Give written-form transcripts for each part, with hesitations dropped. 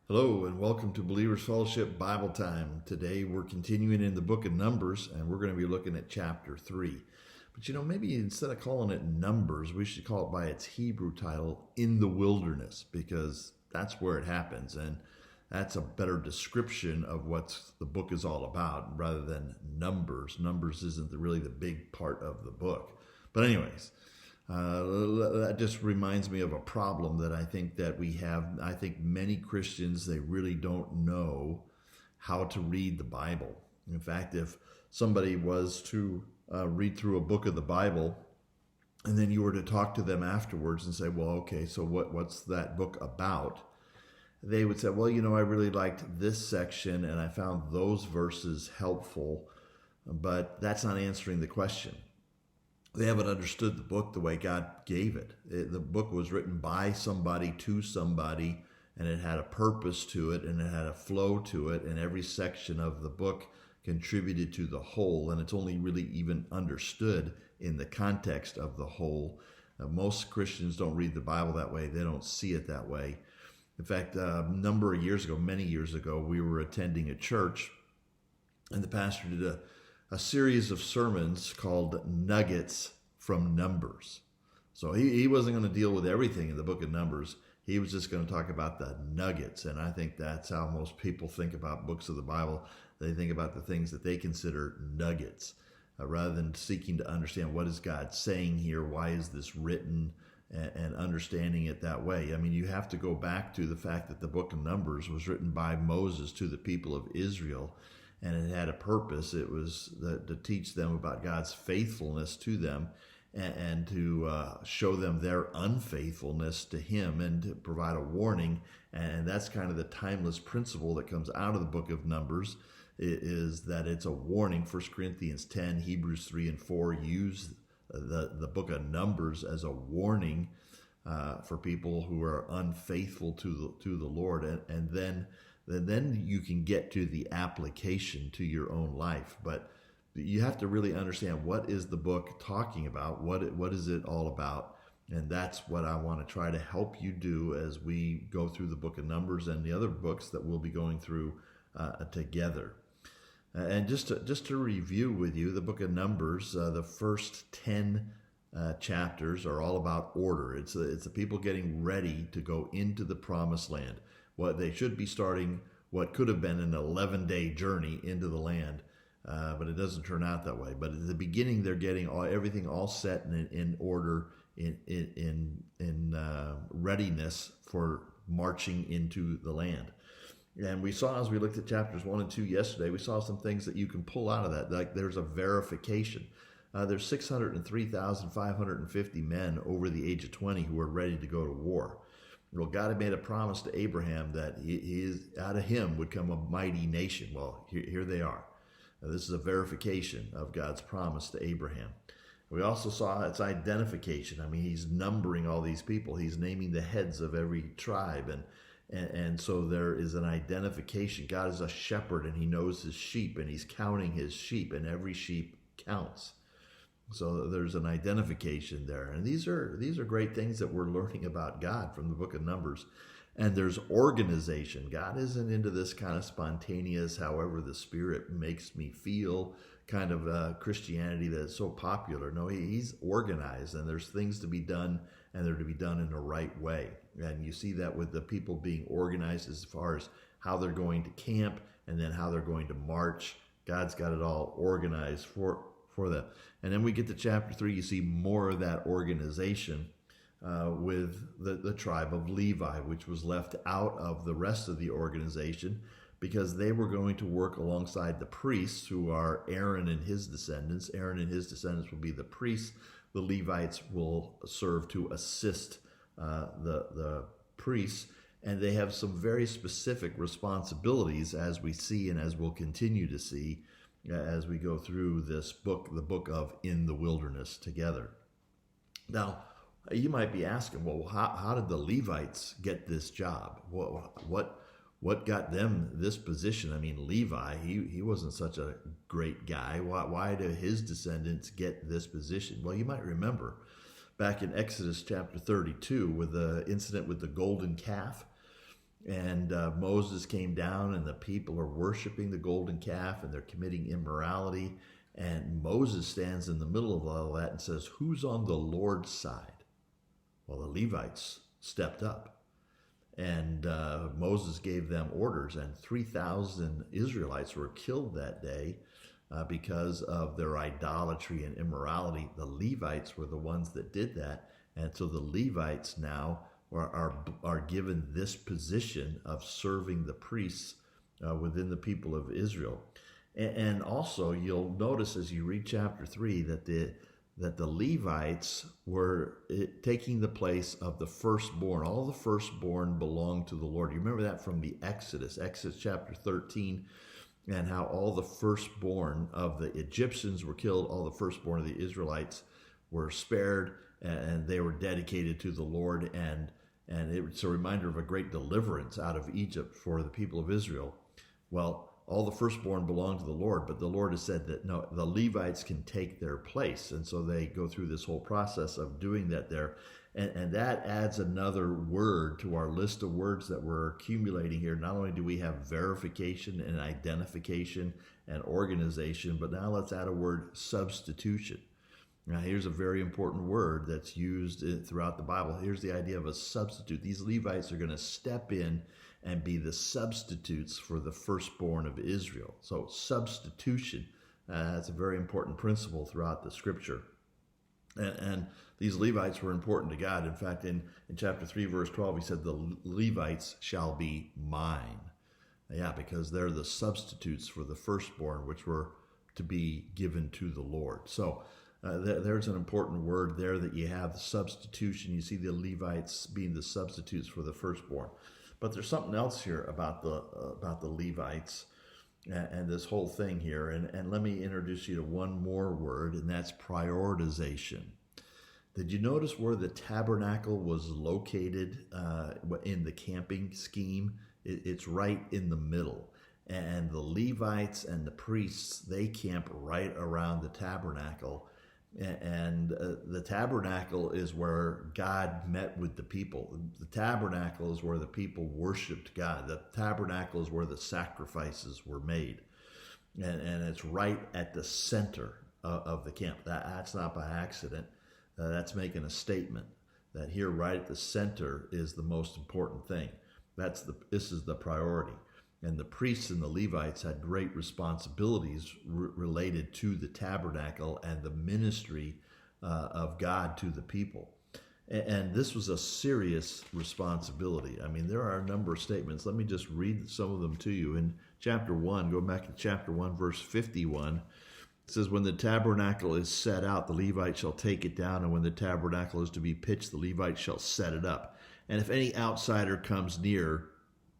Hello and welcome to Believers Fellowship Bible Time. Today we're continuing in the book of Numbers and we're going to be looking at chapter 3. But maybe instead of calling it Numbers, we should call it by its Hebrew title, In the Wilderness, because that's where it happens and that's a better description of what the book is all about rather than Numbers. Numbers isn't really the big part of the book. But anyways, that just reminds me of a problem that I think that we have. I think many Christians, they really don't know how to read the Bible. In fact, if somebody was to read through a book of the Bible and then you were to talk to them afterwards and say, well, okay, so what's that book about? They would say, well, I really liked this section and I found those verses helpful, but that's not answering the question. They haven't understood the book the way God gave it. The book was written by somebody to somebody, and it had a purpose to it, and it had a flow to it, and every section of the book contributed to the whole, and it's only really even understood in the context of the whole. Most Christians don't read the Bible that way. They don't see it that way. In fact, a number of years ago, many years ago, we were attending a church, and the pastor did a series of sermons called Nuggets from Numbers. So he wasn't going to deal with everything in the book of Numbers. He was just going to talk about the nuggets. And I think that's how most people think about books of the Bible. They think about the things that they consider nuggets, rather than seeking to understand what is God saying here, why is this written, and understanding it that way. I mean, you have to go back to the fact that the book of Numbers was written by Moses to the people of Israel. And it had a purpose. It was to teach them about God's faithfulness to them and to show them their unfaithfulness to Him and to provide a warning. And that's kind of the timeless principle that comes out of the book of Numbers, is that it's a warning. 1 Corinthians 10, Hebrews 3 and 4 use the book of Numbers as a warning for people who are unfaithful to the Lord. And then you can get to the application to your own life. But you have to really understand, what is the book talking about? What is it all about? And that's what I want to try to help you do as we go through the book of Numbers and the other books that we'll be going through together. And just to review with you, the book of Numbers, the first 10 chapters are all about order. It's the people getting ready to go into the promised land. What they should be starting, what could have been an 11-day journey into the land, but it doesn't turn out that way. But at the beginning, they're getting everything all set in order, in readiness for marching into the land. And we saw, as we looked at chapters 1 and 2 yesterday, we saw some things that you can pull out of that. Like there's a verification. There's 603,550 men over the age of 20 who are ready to go to war. Well, God had made a promise to Abraham that out of him would come a mighty nation. Well, here they are. Now, this is a verification of God's promise to Abraham. We also saw its identification. I mean, he's numbering all these people. He's naming the heads of every tribe. And so there is an identification. God is a shepherd, and he knows his sheep, and he's counting his sheep, and every sheep counts. So there's an identification there. And these are great things that we're learning about God from the book of Numbers. And there's organization. God isn't into this kind of spontaneous, however the Spirit makes me feel kind of Christianity that is so popular. No, he's organized, and there's things to be done, and they're to be done in the right way. And you see that with the people being organized as far as how they're going to camp and then how they're going to march. God's got it all organized for that. And then we get to chapter 3, you see more of that organization with the tribe of Levi, which was left out of the rest of the organization because they were going to work alongside the priests, who are Aaron and his descendants. Aaron and his descendants will be the priests. The Levites will serve to assist the priests, and they have some very specific responsibilities, as we see and as we'll continue to see as we go through this book, the book of In the Wilderness, together. Now, you might be asking, well, how did the Levites get this job? What got them this position? I mean, Levi, he wasn't such a great guy. Why did his descendants get this position? Well, you might remember back in Exodus chapter 32 with the incident with the golden calf. And Moses came down, and the people are worshiping the golden calf, and they're committing immorality. And Moses stands in the middle of all that and says, "Who's on the Lord's side?" Well, the Levites stepped up, and Moses gave them orders, and 3,000 Israelites were killed that day because of their idolatry and immorality. The Levites were the ones that did that, and so the Levites now are given this position of serving the priests within the people of Israel. And also, you'll notice as you read chapter 3 that the Levites were taking the place of the firstborn. All the firstborn belonged to the Lord. You remember that from the Exodus chapter 13, and how all the firstborn of the Egyptians were killed, all the firstborn of the Israelites were spared, and they were dedicated to the Lord, and it's a reminder of a great deliverance out of Egypt for the people of Israel. Well, all the firstborn belong to the Lord, but the Lord has said that no, the Levites can take their place. And so they go through this whole process of doing that there. And that adds another word to our list of words that we're accumulating here. Not only do we have verification and identification and organization, but now let's add a word, substitution. Now, here's a very important word that's used throughout the Bible. Here's the idea of a substitute. These Levites are going to step in and be the substitutes for the firstborn of Israel. So substitution, that's a very important principle throughout the scripture. And these Levites were important to God. In fact, in chapter 3, verse 12, he said, "The Levites shall be mine." Yeah, because they're the substitutes for the firstborn, which were to be given to the Lord. So there's an important word there that you have, the substitution. You see the Levites being the substitutes for the firstborn. But there's something else here about the Levites and this whole thing here. And let me introduce you to one more word, and that's prioritization. Did you notice where the tabernacle was located in the camping scheme? It's right in the middle. And the Levites and the priests, they camp right around the tabernacle. And the tabernacle is where God met with the people. The tabernacle is where the people worshiped God. The tabernacle is where the sacrifices were made. And it's right at the center of the camp. That's not by accident. That's making a statement that here right at the center is the most important thing. This is the priority. And the priests and the Levites had great responsibilities related to the tabernacle and the ministry of God to the people. And this was a serious responsibility. I mean, there are a number of statements. Let me just read some of them to you. In chapter 1, go back to chapter 1, verse 51. It says, "When the tabernacle is set out, the Levite shall take it down, and when the tabernacle is to be pitched, the Levite shall set it up. And if any outsider comes near,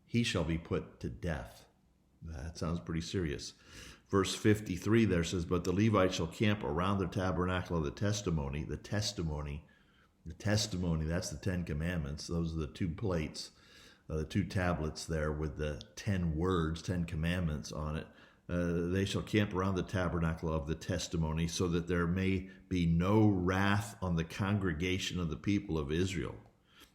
he shall be put to death." That sounds pretty serious. Verse 53 there says, "But the Levites shall camp around the tabernacle of the testimony." The testimony, that's the 10 commandments. Those are the 2 plates, the 2 tablets there with the 10 words, 10 commandments on it. They shall camp around the tabernacle of the testimony, so that there may be no wrath on the congregation of the people of Israel.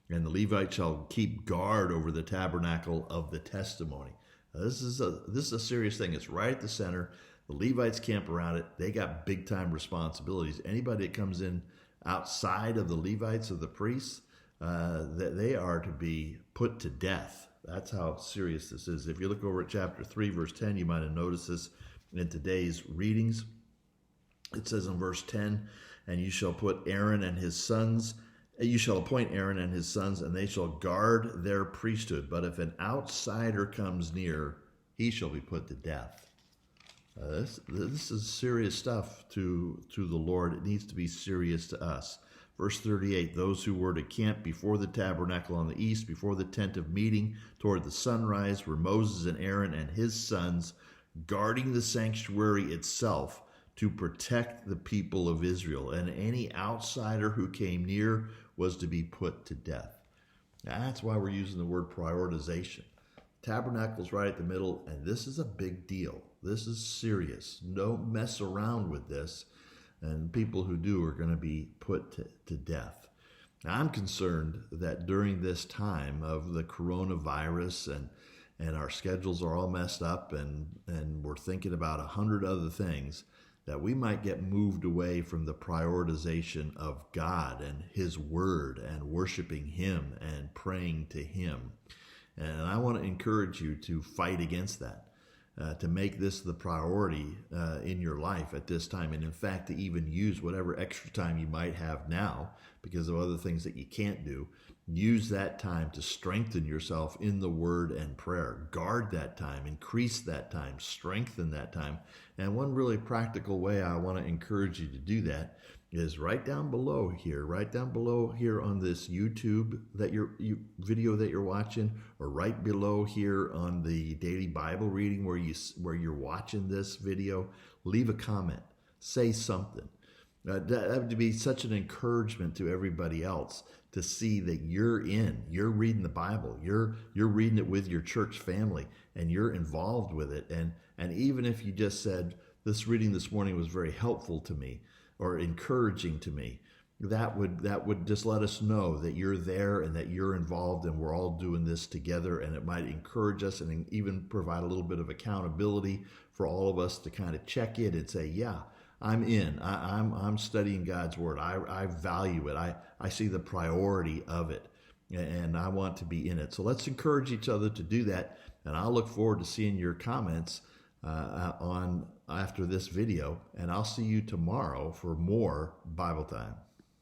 And the Levite shall keep guard over the tabernacle of the testimony. Now, this is a serious thing. It's right at the center. The Levites camp around it. They got big time responsibilities. Anybody that comes in outside of the Levites, of the priests, they are to be put to death. That's how serious this is. If you look over at chapter 3, verse 10, you might have noticed this in today's readings. It says in verse 10, "And you shall put Aaron and his sons, you shall appoint Aaron and his sons, and they shall guard their priesthood. But if an outsider comes near, he shall be put to death." This is serious stuff to the Lord. It needs to be serious to us. Verse 38, "Those who were to camp before the tabernacle on the east, before the tent of meeting, toward the sunrise, were Moses and Aaron and his sons, guarding the sanctuary itself to protect the people of Israel. And any outsider who came near was to be put to death." That's why we're using the word prioritization. Tabernacle's right at the middle, and this is a big deal. This is serious. Don't mess around with this. And people who do are going to be put to death. I'm concerned that during this time of the coronavirus and our schedules are all messed up and we're thinking about 100 other things, that we might get moved away from the prioritization of God and His Word and worshiping Him and praying to Him. And I want to encourage you to fight against that. To make this the priority in your life at this time, and in fact to even use whatever extra time you might have now because of other things that you can't do. Use that time to strengthen yourself in the Word and prayer. Guard that time, increase that time, strengthen that time. And one really practical way I want to encourage you to do that is right down below here on this YouTube that video that you're watching, or right below here on the daily Bible reading where you're watching this video. Leave a comment, say something. That would be such an encouragement to everybody else to see that you're reading the Bible, you're reading it with your church family, and you're involved with it. And even if you just said, this reading this morning was very helpful to me, or encouraging to me, that would just let us know that you're there and that you're involved and we're all doing this together, and it might encourage us and even provide a little bit of accountability for all of us to kind of check in and say, yeah, I'm in. I'm studying God's Word. I value it. I see the priority of it, and I want to be in it. So let's encourage each other to do that, and I'll look forward to seeing your comments on after this video, and I'll see you tomorrow for more Bible time.